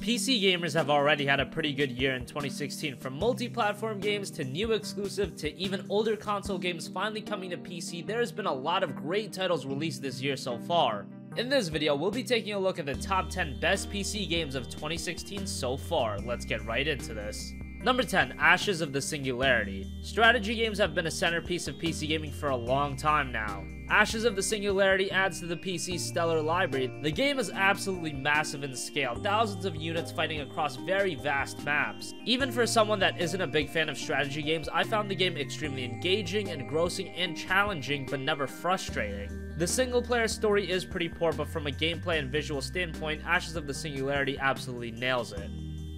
PC gamers have already had a pretty good year in 2016, from multi-platform games to new exclusive to even older console games finally coming to PC. There's been a lot of great titles released this year so far. In this video, we'll be taking a look at the top 10 best PC games of 2016 so far. Let's get right into this. Number 10, Ashes of the Singularity. Strategy games have been a centerpiece of PC gaming for a long time now. Ashes of the Singularity adds to the PC's stellar library. The game is absolutely massive in scale, thousands of units fighting across very vast maps. Even for someone that isn't a big fan of strategy games, I found the game extremely engaging, engrossing, and challenging, but never frustrating. The single-player story is pretty poor, but from a gameplay and visual standpoint, Ashes of the Singularity absolutely nails it.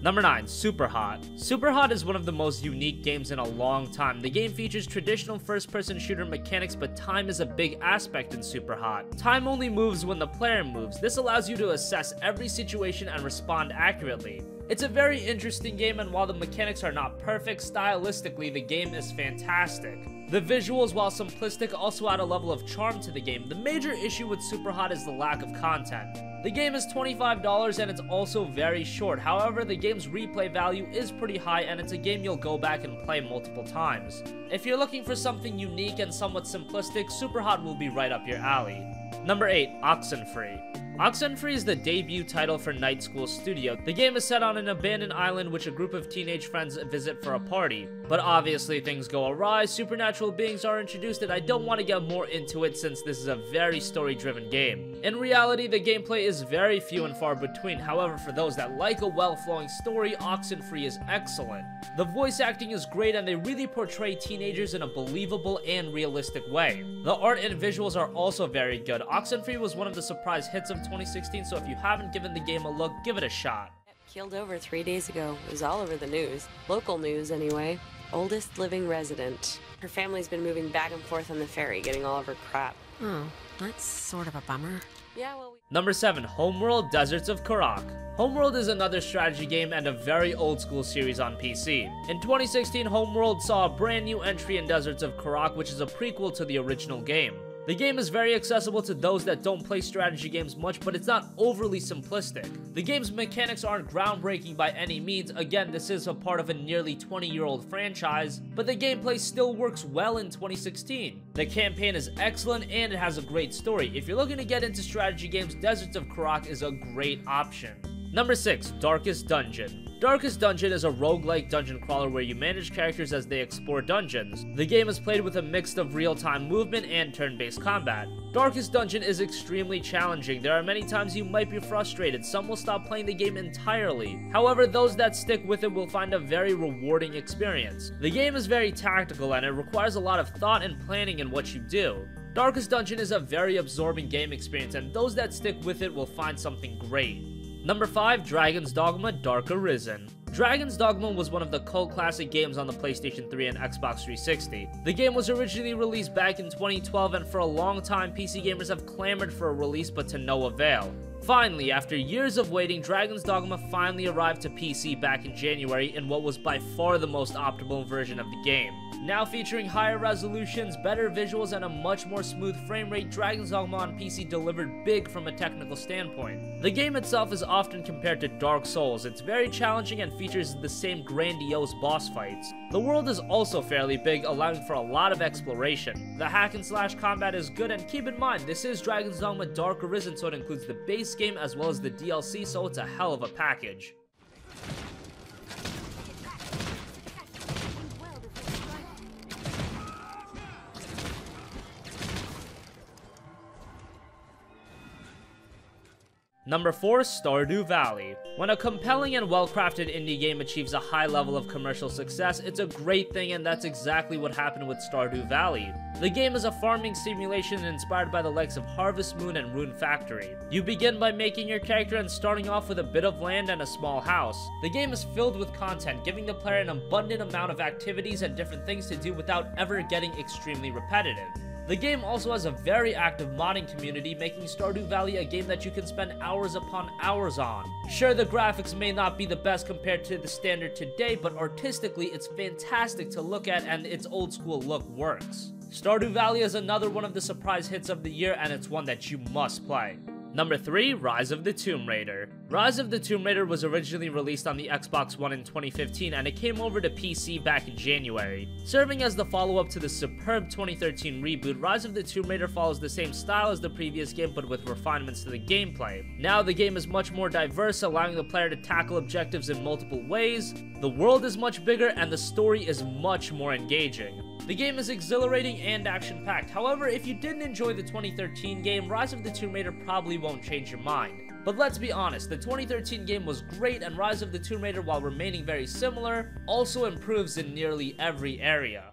Number 9, Superhot. Superhot is one of the most unique games in a long time. The game features traditional first-person shooter mechanics, but time is a big aspect in Superhot. Time only moves when the player moves. This allows you to assess every situation and respond accurately. It's a very interesting game, and while the mechanics are not perfect, stylistically the game is fantastic. The visuals, while simplistic, also add a level of charm to the game. The major issue with Superhot is the lack of content. The game is $25 and it's also very short. However, the game's replay value is pretty high and it's a game you'll go back and play multiple times. If you're looking for something unique and somewhat simplistic, Superhot will be right up your alley. Number 8, Oxenfree. Oxenfree is the debut title for Night School Studio. The game is set on an abandoned island which a group of teenage friends visit for a party. But obviously things go awry, supernatural beings are introduced, and I don't want to get more into it since this is a very story-driven game. In reality, the gameplay is very few and far between. However, for those that like a well-flowing story, Oxenfree is excellent. The voice acting is great and they really portray teenagers in a believable and realistic way. The art and visuals are also very good. Oxenfree was one of the surprise hits of 2016, so if you haven't given the game a look, give it a shot. Killed over 3 days ago. It was all over the news. Local news, anyway. Oldest living resident. Her family's been moving back and forth on the ferry, getting all of her crap. Oh, that's sort of a bummer. Yeah, well, Number 7, Homeworld Deserts of Karak. Homeworld is another strategy game and a very old school series on PC. In 2016, Homeworld saw a brand new entry in Deserts of Karak, which is a prequel to the original game. The game is very accessible to those that don't play strategy games much, but it's not overly simplistic. The game's mechanics aren't groundbreaking by any means. Again, this is a part of a nearly 20-year-old franchise, but the gameplay still works well in 2016. The campaign is excellent and it has a great story. If you're looking to get into strategy games, Deserts of Karak is a great option. Number 6, Darkest Dungeon. Darkest Dungeon is a roguelike dungeon crawler where you manage characters as they explore dungeons. The game is played with a mix of real-time movement and turn-based combat. Darkest Dungeon is extremely challenging. There are many times you might be frustrated. Some will stop playing the game entirely. However, those that stick with it will find a very rewarding experience. The game is very tactical and it requires a lot of thought and planning in what you do. Darkest Dungeon is a very absorbing game experience, and those that stick with it will find something great. Number 5, Dragon's Dogma Dark Arisen. Dragon's Dogma was one of the cult classic games on the PlayStation 3 and Xbox 360. The game was originally released back in 2012, and for a long time, PC gamers have clamored for a release, but to no avail. Finally, after years of waiting, Dragon's Dogma finally arrived to PC back in January in what was by far the most optimal version of the game. Now featuring higher resolutions, better visuals, and a much more smooth frame rate, Dragon's Dogma on PC delivered big from a technical standpoint. The game itself is often compared to Dark Souls. It's very challenging and features the same grandiose boss fights. The world is also fairly big, allowing for a lot of exploration. The hack and slash combat is good, and keep in mind, this is Dragon's Dogma Dark Arisen, so it includes the base game as well as the DLC, so it's a hell of a package. Number 4, Stardew Valley. When a compelling and well-crafted indie game achieves a high level of commercial success, it's a great thing, and that's exactly what happened with Stardew Valley. The game is a farming simulation inspired by the likes of Harvest Moon and Rune Factory. You begin by making your character and starting off with a bit of land and a small house. The game is filled with content, giving the player an abundant amount of activities and different things to do without ever getting extremely repetitive. The game also has a very active modding community, making Stardew Valley a game that you can spend hours upon hours on. Sure, the graphics may not be the best compared to the standard today, but artistically it's fantastic to look at and its old school look works. Stardew Valley is another one of the surprise hits of the year, and it's one that you must play. Number 3, Rise of the Tomb Raider. Rise of the Tomb Raider was originally released on the Xbox One in 2015 and it came over to PC back in January. Serving as the follow-up to the superb 2013 reboot, Rise of the Tomb Raider follows the same style as the previous game but with refinements to the gameplay. Now the game is much more diverse, allowing the player to tackle objectives in multiple ways, the world is much bigger, and the story is much more engaging. The game is exhilarating and action-packed. However, if you didn't enjoy the 2013 game, Rise of the Tomb Raider probably won't change your mind. But let's be honest, the 2013 game was great, and Rise of the Tomb Raider, while remaining very similar, also improves in nearly every area.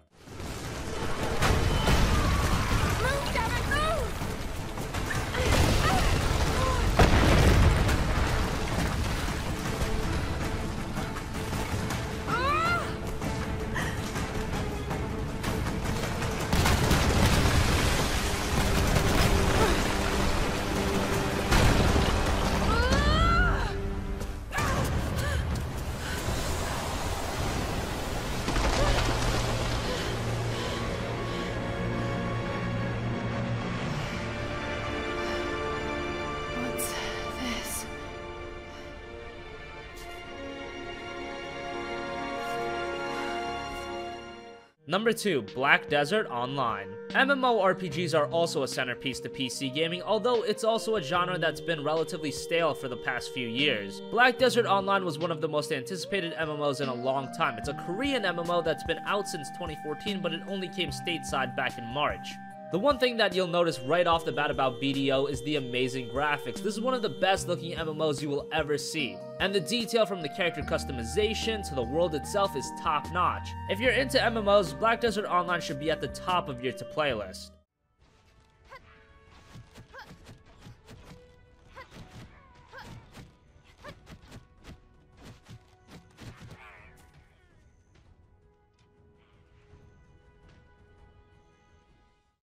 Number 2, Black Desert Online. MMORPGs are also a centerpiece to PC gaming, although it's also a genre that's been relatively stale for the past few years. Black Desert Online was one of the most anticipated MMOs in a long time. It's a Korean MMO that's been out since 2014, but it only came stateside back in March. The one thing that you'll notice right off the bat about BDO is the amazing graphics. This is one of the best looking MMOs you will ever see. And the detail from the character customization to the world itself is top notch. If you're into MMOs, Black Desert Online should be at the top of your to-play list.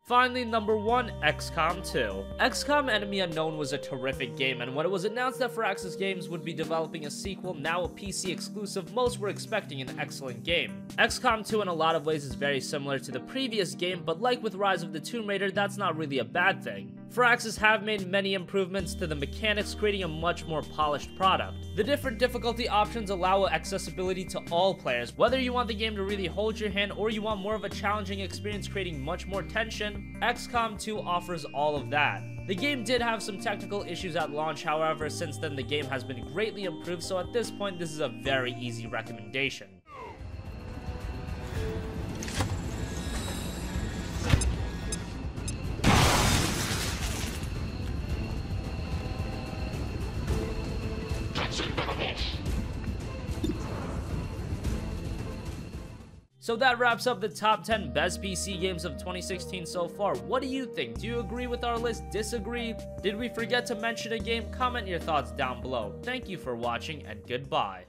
Finally, number 1, XCOM 2. XCOM Enemy Unknown was a terrific game, and when it was announced that Firaxis Games would be developing a sequel, now a PC exclusive, most were expecting an excellent game. XCOM 2 in a lot of ways is very similar to the previous game, but like with Rise of the Tomb Raider, that's not really a bad thing. Firaxis have made many improvements to the mechanics, creating a much more polished product. The different difficulty options allow accessibility to all players. Whether you want the game to really hold your hand or you want more of a challenging experience creating much more tension, XCOM 2 offers all of that. The game did have some technical issues at launch, however, since then the game has been greatly improved, so at this point this is a very easy recommendation. So that wraps up the top 10 best PC games of 2016 so far. What do you think? Do you agree with our list? Disagree? Did we forget to mention a game? Comment your thoughts down below. Thank you for watching and goodbye.